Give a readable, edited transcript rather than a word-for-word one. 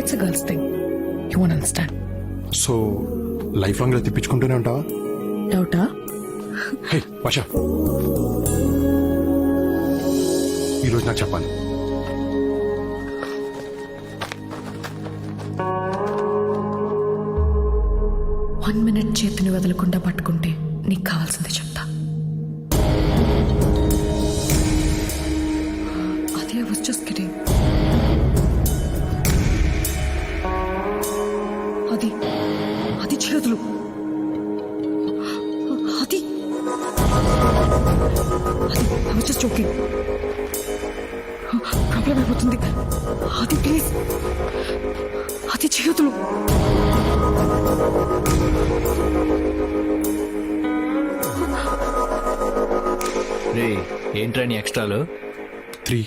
It's a girls thing, you won't understand. So life long ఇలా తిప్పించుకుంటూనే ఉంటావా? డౌటా? హే వర్ష, ఈరోజు నాకు చెప్పాలి. వన్ మినిట్ చేతిని వదలకుండా పట్టుకుంటే నీకు కావాల్సిందే చెప్తా. అదే I was just kidding. అది అది చేతులు, అది I was just joking. Problem అయిపోతుంది. అది ప్లీజ్, అది చేతులు. రే ఏంట్రా నీ ఎక్స్ట్రాలు? 3